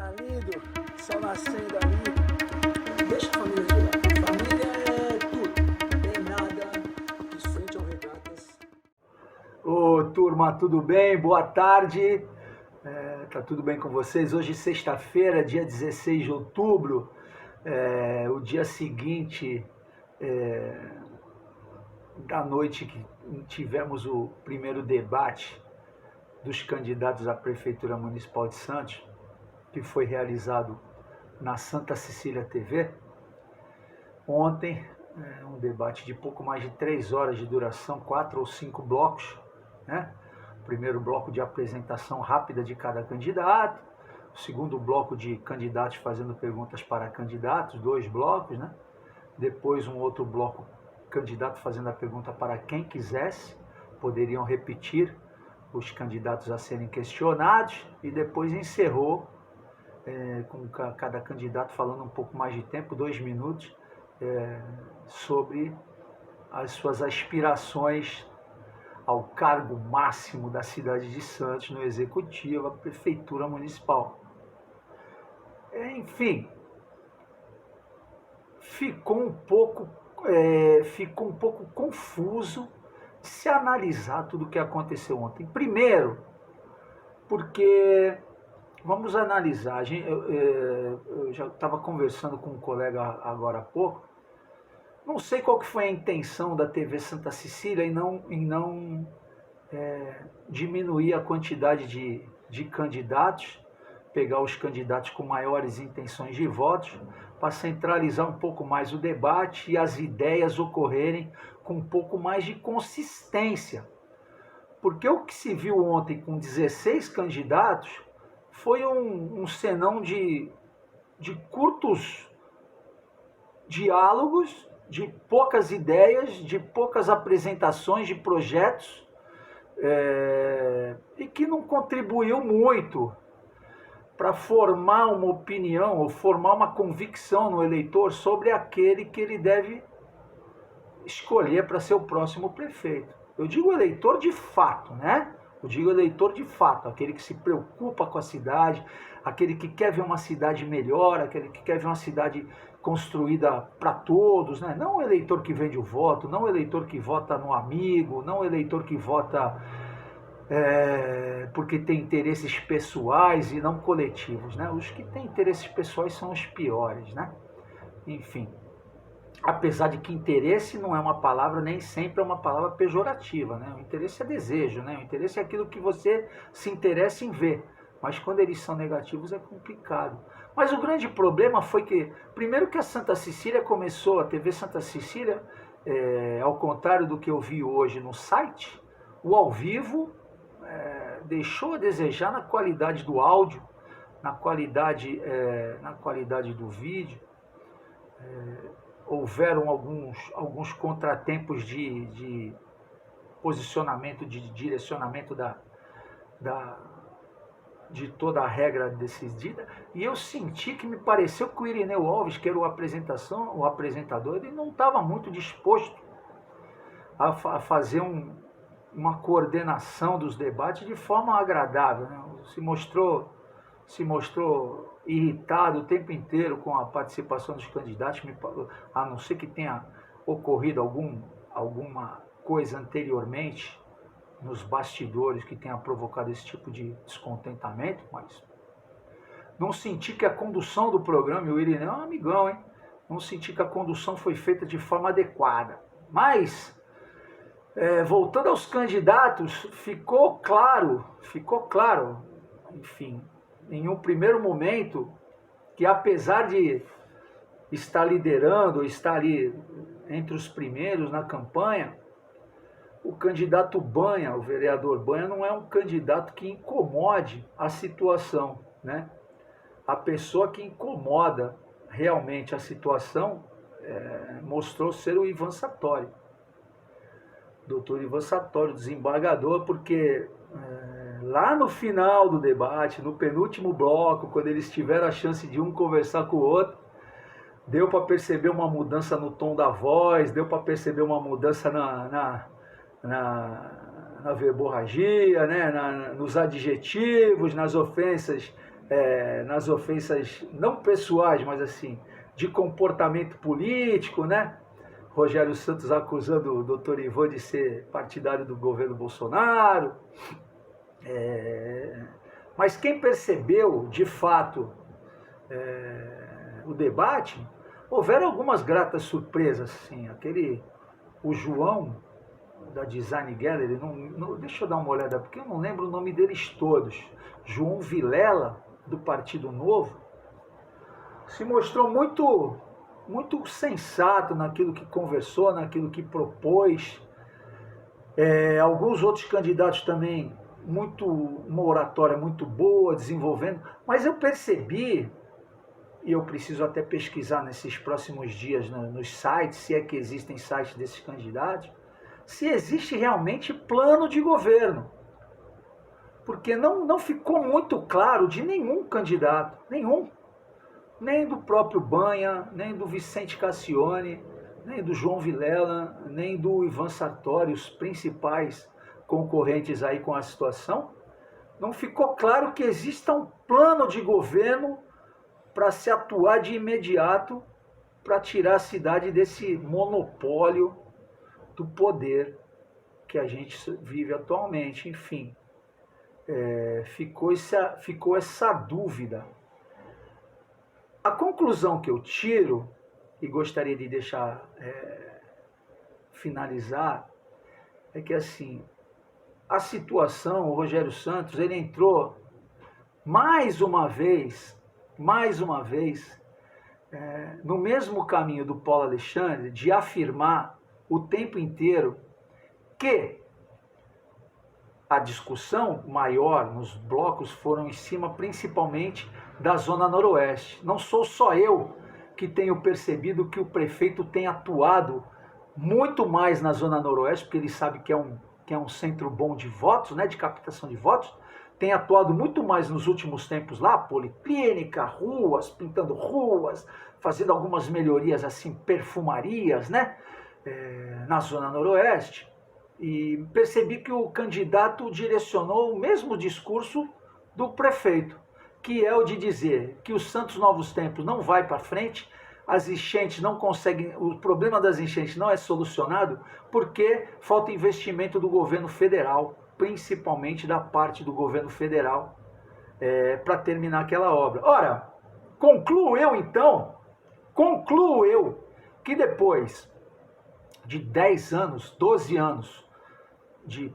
dia lindo, sol nascendo ali. Deixa a família de lado. Família é tudo. Tem nada de frente ao regatas. Ô turma, tudo bem? Boa tarde. Tá tudo bem com vocês? Hoje, sexta-feira, dia 16 de outubro, o dia seguinte da noite que tivemos o primeiro debate dos candidatos à Prefeitura Municipal de Santos, que foi realizado na Santa Cecília TV. Ontem, um debate de pouco mais de 3 horas de duração, 4 ou 5 blocos, né? O primeiro bloco de apresentação rápida de cada candidato, o segundo bloco de candidatos fazendo perguntas para candidatos, 2 blocos, né? Depois um outro bloco, candidato fazendo a pergunta para quem quisesse, poderiam repetir os candidatos a serem questionados, e depois encerrou com cada candidato falando um pouco mais de tempo, 2 minutos, sobre as suas aspirações ao cargo máximo da cidade de Santos no Executivo, a Prefeitura Municipal. Enfim, ficou um pouco confuso de se analisar tudo o que aconteceu ontem. Primeiro, porque, vamos analisar, eu já estava conversando com um colega agora há pouco, não sei qual que foi a intenção da TV Santa Cecília em não diminuir a quantidade de candidatos, pegar os candidatos com maiores intenções de votos, para centralizar um pouco mais o debate e as ideias ocorrerem com um pouco mais de consistência. Porque o que se viu ontem com 16 candidatos foi um senão de curtos diálogos, de poucas ideias, de poucas apresentações de projetos, e que não contribuiu muito para formar uma opinião ou formar uma convicção no eleitor sobre aquele que ele deve escolher para ser o próximo prefeito. Eu digo eleitor de fato, né? Eu digo eleitor de fato, aquele que se preocupa com a cidade, aquele que quer ver uma cidade melhor, aquele que quer ver uma cidade construída para todos, né? Não o eleitor que vende o voto, não o eleitor que vota no amigo, não o eleitor que vota porque tem interesses pessoais e não coletivos, né? Os que têm interesses pessoais são os piores, né? Enfim, apesar de que interesse não é uma palavra, nem sempre é uma palavra pejorativa, né? O interesse é desejo, né? O interesse é aquilo que você se interessa em ver, mas quando eles são negativos é complicado. Mas o grande problema foi que, primeiro que a Santa Cecília começou, a TV Santa Cecília, ao contrário do que eu vi hoje no site, o ao vivo deixou a desejar na qualidade do áudio, na qualidade do vídeo. Houveram alguns contratempos de posicionamento, de direcionamento de toda a regra decidida, e eu senti que me pareceu que o Irineu Alves, que era o apresentador, ele não estava muito disposto a fazer uma coordenação dos debates de forma agradável, né? Se mostrou irritado o tempo inteiro com a participação dos candidatos, a não ser que tenha ocorrido alguma coisa anteriormente nos bastidores que tenha provocado esse tipo de descontentamento, mas não senti que a condução do programa, e o Irineu é um amigão, hein? Não senti que a condução foi feita de forma adequada. Mas, voltando aos candidatos, ficou claro, enfim, em um primeiro momento, que apesar de estar liderando, estar ali entre os primeiros na campanha, o candidato Banha, o vereador Banha, não é um candidato que incomode a situação, né? A pessoa que incomoda realmente a situação mostrou ser o Ivan Sartori, doutor Ivan Sartori, desembargador, porque lá no final do debate, no penúltimo bloco, quando eles tiveram a chance de um conversar com o outro, deu para perceber uma mudança no tom da voz, deu para perceber uma mudança na verborragia, né? Nos adjetivos, nas ofensas nas ofensas não pessoais, mas assim, de comportamento político, né? Rogério Santos acusando o doutor Ivan de ser partidário do governo Bolsonaro. Mas quem percebeu, de fato, o debate, houveram algumas gratas surpresas, assim, o João, da Design Gallery, deixa eu dar uma olhada, porque eu não lembro o nome deles todos, João Vilela, do Partido Novo, se mostrou muito sensato naquilo que conversou, naquilo que propôs. Alguns outros candidatos também, uma oratória muito boa, desenvolvendo, mas eu percebi, e eu preciso até pesquisar nesses próximos dias nos sites, se é que existem sites desses candidatos, se existe realmente plano de governo. Porque não ficou muito claro de nenhum candidato, nem do próprio Banha, nem do Vicente Cassione, nem do João Vilela, nem do Ivan Sartori, os principais concorrentes aí com a situação. Não ficou claro que exista um plano de governo para se atuar de imediato para tirar a cidade desse monopólio do poder que a gente vive atualmente. Enfim, ficou essa dúvida. A conclusão que eu tiro, e gostaria de deixar finalizar, é que assim, a situação, o Rogério Santos, ele entrou mais uma vez, no mesmo caminho do Paulo Alexandre, de afirmar o tempo inteiro que a discussão maior nos blocos foram em cima principalmente da Zona Noroeste. Não sou só eu que tenho percebido que o prefeito tem atuado muito mais na Zona Noroeste, porque ele sabe que é um centro bom de votos, né, de captação de votos, tem atuado muito mais nos últimos tempos lá, policlínica, ruas, pintando ruas, fazendo algumas melhorias assim, perfumarias, né, na Zona Noroeste. E percebi que o candidato direcionou o mesmo discurso do prefeito, que é o de dizer que o Santos Novos Tempos não vai para frente, as enchentes não conseguem, o problema das enchentes não é solucionado porque falta investimento do governo federal, principalmente da parte do governo federal, para terminar aquela obra. Ora, concluo eu que depois de 10 anos, 12 anos de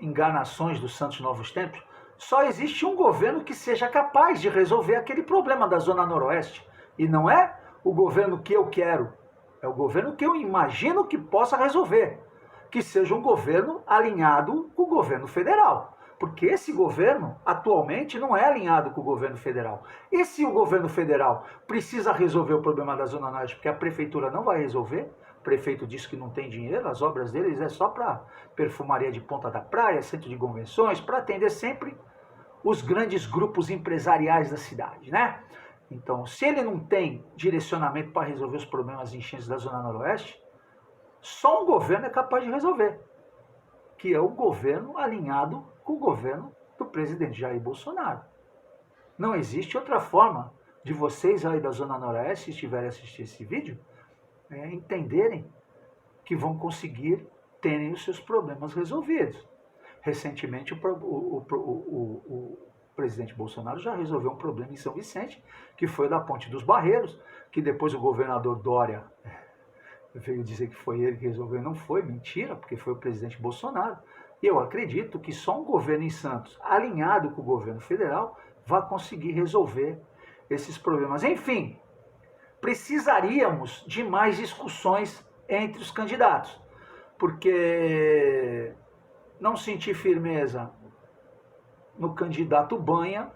enganações do Santos Novos Tempos, só existe um governo que seja capaz de resolver aquele problema da Zona Noroeste. E não é o governo que eu quero, é o governo que eu imagino que possa resolver. Que seja um governo alinhado com o governo federal. Porque esse governo, atualmente, não é alinhado com o governo federal. E se o governo federal precisa resolver o problema da Zona Norte, porque a prefeitura não vai resolver, o prefeito diz que não tem dinheiro, as obras deles é só para perfumaria de Ponta da Praia, centro de convenções, para atender sempre os grandes grupos empresariais da cidade, né? Então, se ele não tem direcionamento para resolver os problemas enchentes da Zona Noroeste, só um governo é capaz de resolver, que é o governo alinhado com o governo do presidente Jair Bolsonaro. Não existe outra forma de vocês aí da Zona Noroeste, se estiverem assistindo esse vídeo, entenderem que vão conseguir terem os seus problemas resolvidos. Recentemente, o presidente Bolsonaro já resolveu um problema em São Vicente, que foi da Ponte dos Barreiros, que depois o governador Dória veio dizer que foi ele que resolveu. Não foi, mentira, porque foi o presidente Bolsonaro. E eu acredito que só um governo em Santos, alinhado com o governo federal, vai conseguir resolver esses problemas. Enfim, precisaríamos de mais discussões entre os candidatos, porque não senti firmeza no candidato Banha,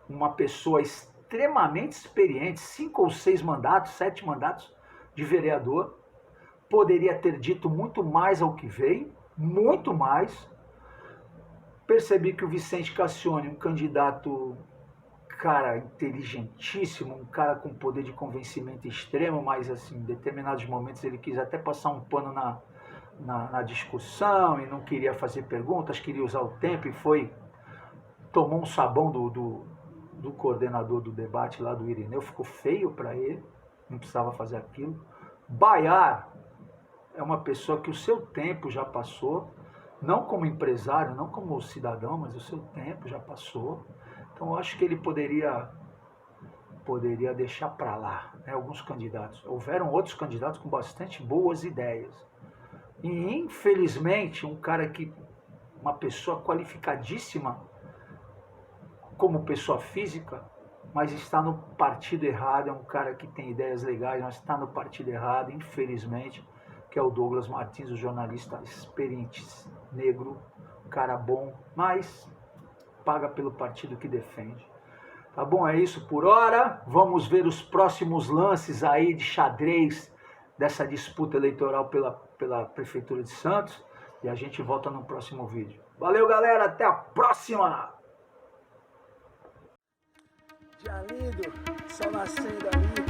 uma pessoa extremamente experiente, 5 ou 6 mandatos, 7 mandatos de vereador, poderia ter dito muito mais ao que veio, muito mais. Percebi que o Vicente Cassione, um candidato, cara, inteligentíssimo, um cara com poder de convencimento extremo, mas assim, em determinados momentos ele quis até passar um pano na discussão e não queria fazer perguntas, queria usar o tempo e tomou um sabão do coordenador do debate lá do Irineu, ficou feio para ele, não precisava fazer aquilo. Baiar é uma pessoa que o seu tempo já passou, não como empresário, não como cidadão, mas o seu tempo já passou. Então eu acho que ele poderia deixar para lá, né, alguns candidatos. Houveram outros candidatos com bastante boas ideias. E infelizmente, uma pessoa qualificadíssima como pessoa física, mas está no partido errado, é um cara que tem ideias legais, mas está no partido errado, infelizmente, que é o Douglas Martins, o jornalista experiente, negro, cara bom, mas paga pelo partido que defende. Tá bom, é isso por hora. Vamos ver os próximos lances aí de xadrez dessa disputa eleitoral pela Prefeitura de Santos. E a gente volta no próximo vídeo. Valeu, galera. Até a próxima! Dia lindo, sol nascendo ali.